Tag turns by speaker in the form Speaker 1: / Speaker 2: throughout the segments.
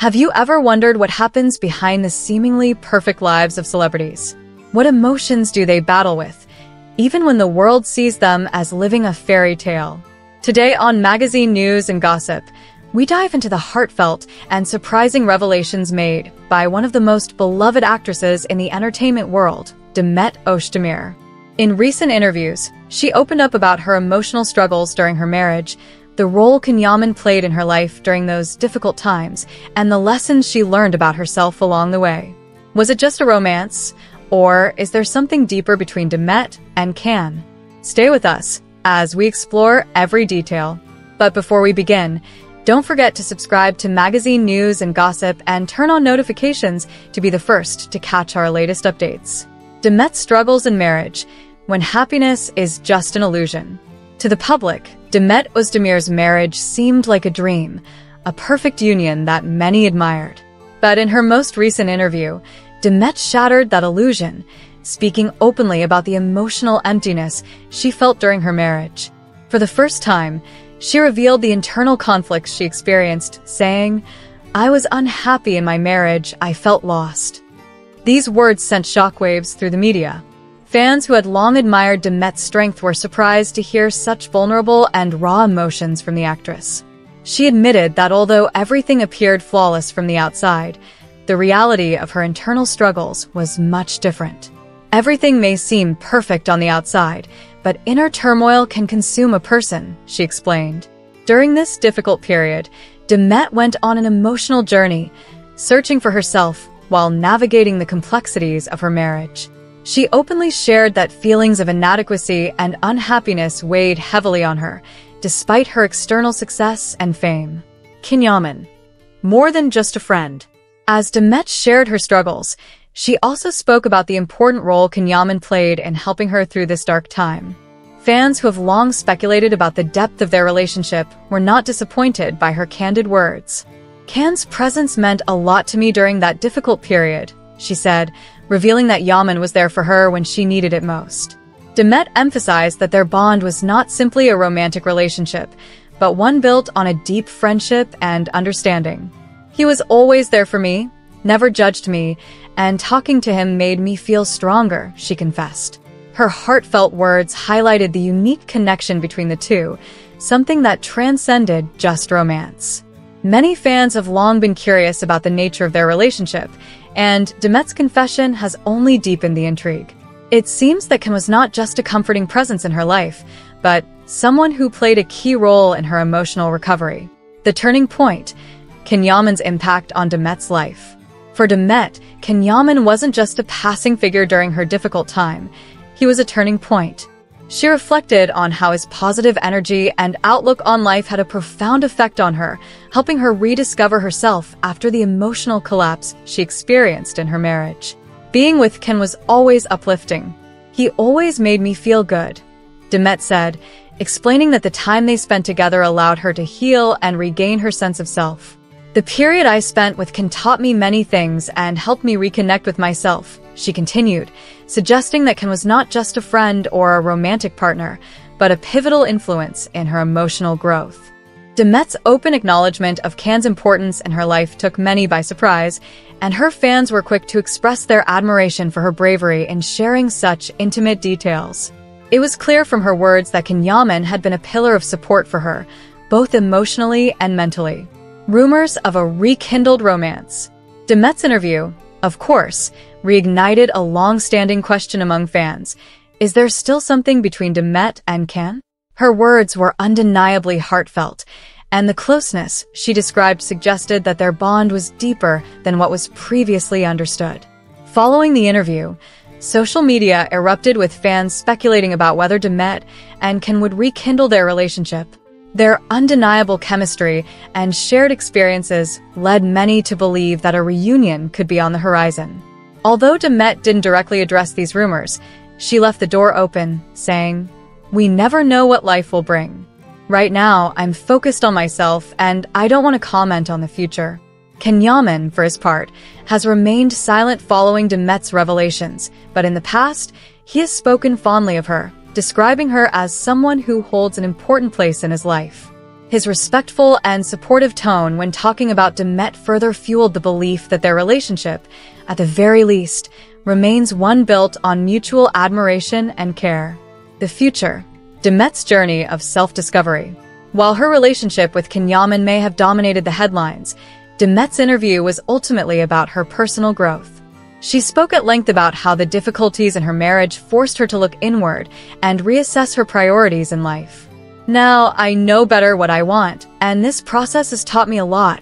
Speaker 1: Have you ever wondered what happens behind the seemingly perfect lives of celebrities? What emotions do they battle with, even when the world sees them as living a fairy tale? Today on Magazine News and Gossip, we dive into the heartfelt and surprising revelations made by one of the most beloved actresses in the entertainment world, Demet Özdemir. In recent interviews, she opened up about her emotional struggles during her marriage, the role Yaman played in her life during those difficult times, and the lessons she learned about herself along the way. Was it just a romance, or is there something deeper between Demet and Can? Stay with us as we explore every detail. But before we begin, don't forget to subscribe to Magazine News and Gossip and turn on notifications to be the first to catch our latest updates. Demet struggles in marriage when happiness is just an illusion. To the public, Demet Özdemir's marriage seemed like a dream, a perfect union that many admired. But in her most recent interview, Demet shattered that illusion, speaking openly about the emotional emptiness she felt during her marriage. For the first time, she revealed the internal conflicts she experienced, saying, "I was unhappy in my marriage, I felt lost." These words sent shockwaves through the media. Fans who had long admired Demet's strength were surprised to hear such vulnerable and raw emotions from the actress. She admitted that although everything appeared flawless from the outside, the reality of her internal struggles was much different. Everything may seem perfect on the outside, but inner turmoil can consume a person, she explained. During this difficult period, Demet went on an emotional journey, searching for herself while navigating the complexities of her marriage. She openly shared that feelings of inadequacy and unhappiness weighed heavily on her, despite her external success and fame. Yaman, more than just a friend. As Demet shared her struggles, she also spoke about the important role Yaman played in helping her through this dark time. Fans who have long speculated about the depth of their relationship were not disappointed by her candid words. "Can's presence meant a lot to me during that difficult period," she said, revealing that Yaman was there for her when she needed it most. Demet emphasized that their bond was not simply a romantic relationship, but one built on a deep friendship and understanding. "He was always there for me, never judged me, and talking to him made me feel stronger," she confessed. Her heartfelt words highlighted the unique connection between the two, something that transcended just romance. Many fans have long been curious about the nature of their relationship, and Demet's confession has only deepened the intrigue. It seems that Can was not just a comforting presence in her life, but someone who played a key role in her emotional recovery. The turning point, Yaman's impact on Demet's life. For Demet, Yaman wasn't just a passing figure during her difficult time. He was a turning point. She reflected on how his positive energy and outlook on life had a profound effect on her, helping her rediscover herself after the emotional collapse she experienced in her marriage. "Being with Can was always uplifting. He always made me feel good," Demet said, explaining that the time they spent together allowed her to heal and regain her sense of self. "The period I spent with Can taught me many things and helped me reconnect with myself," she continued, suggesting that Can was not just a friend or a romantic partner, but a pivotal influence in her emotional growth. Demet's open acknowledgement of Can's importance in her life took many by surprise, and her fans were quick to express their admiration for her bravery in sharing such intimate details. It was clear from her words that Yaman had been a pillar of support for her, both emotionally and mentally. Rumors of a rekindled romance. Demet's interview, of course, reignited a long-standing question among fans. Is there still something between Demet and Can? Her words were undeniably heartfelt, and the closeness she described suggested that their bond was deeper than what was previously understood. Following the interview, social media erupted with fans speculating about whether Demet and Can would rekindle their relationship. Their undeniable chemistry and shared experiences led many to believe that a reunion could be on the horizon. Although Demet didn't directly address these rumors, she left the door open, saying, "We never know what life will bring. Right now, I'm focused on myself and I don't want to comment on the future." Yaman, for his part, has remained silent following Demet's revelations, but in the past, he has spoken fondly of her, describing her as someone who holds an important place in his life. His respectful and supportive tone when talking about Demet further fueled the belief that their relationship, at the very least, remains one built on mutual admiration and care. The future. Demet's journey of self-discovery. While her relationship with Yaman may have dominated the headlines, Demet's interview was ultimately about her personal growth. She spoke at length about how the difficulties in her marriage forced her to look inward and reassess her priorities in life. "Now, I know better what I want, and this process has taught me a lot,"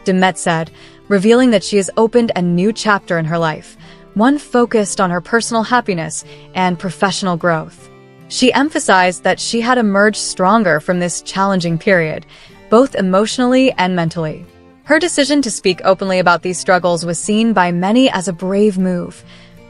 Speaker 1: Demet said, revealing that she has opened a new chapter in her life, one focused on her personal happiness and professional growth. She emphasized that she had emerged stronger from this challenging period, both emotionally and mentally. Her decision to speak openly about these struggles was seen by many as a brave move,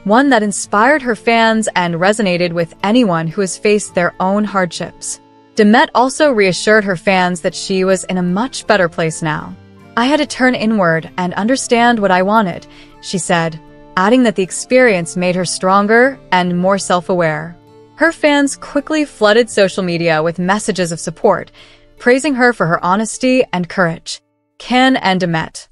Speaker 1: one that inspired her fans and resonated with anyone who has faced their own hardships. Demet also reassured her fans that she was in a much better place now. "I had to turn inward and understand what I wanted," she said, adding that the experience made her stronger and more self-aware. Her fans quickly flooded social media with messages of support, praising her for her honesty and courage. Can and Demet.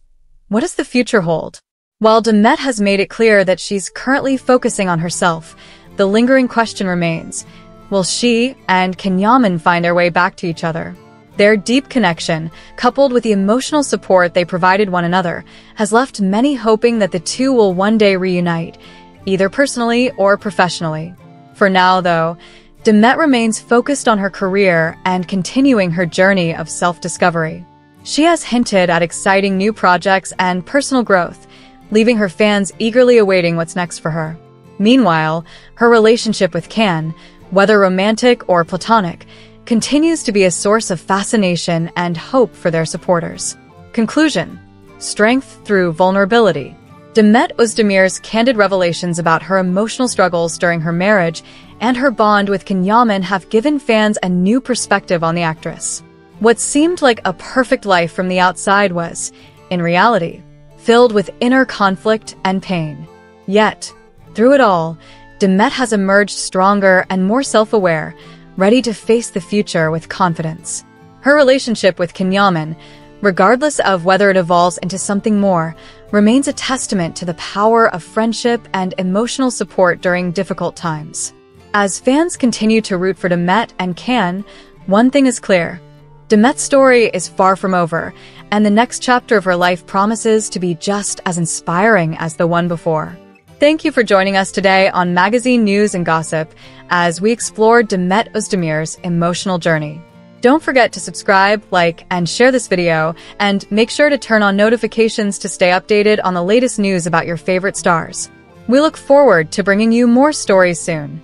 Speaker 1: What does the future hold? While Demet has made it clear that she's currently focusing on herself, the lingering question remains, will she and Yaman find their way back to each other? Their deep connection, coupled with the emotional support they provided one another, has left many hoping that the two will one day reunite, either personally or professionally. For now, though, Demet remains focused on her career and continuing her journey of self-discovery. She has hinted at exciting new projects and personal growth, leaving her fans eagerly awaiting what's next for her. Meanwhile, her relationship with Can, whether romantic or platonic, continues to be a source of fascination and hope for their supporters. Conclusion. Strength through vulnerability. Demet Özdemir's candid revelations about her emotional struggles during her marriage and her bond with Yaman have given fans a new perspective on the actress. What seemed like a perfect life from the outside was, in reality, filled with inner conflict and pain. Yet, through it all, Demet has emerged stronger and more self-aware, ready to face the future with confidence. Her relationship with Yaman, regardless of whether it evolves into something more, remains a testament to the power of friendship and emotional support during difficult times. As fans continue to root for Demet and Can, one thing is clear. Demet's story is far from over, and the next chapter of her life promises to be just as inspiring as the one before. Thank you for joining us today on Magazine News and Gossip as we explore Demet Özdemir's emotional journey. Don't forget to subscribe, like, and share this video, and make sure to turn on notifications to stay updated on the latest news about your favorite stars. We look forward to bringing you more stories soon.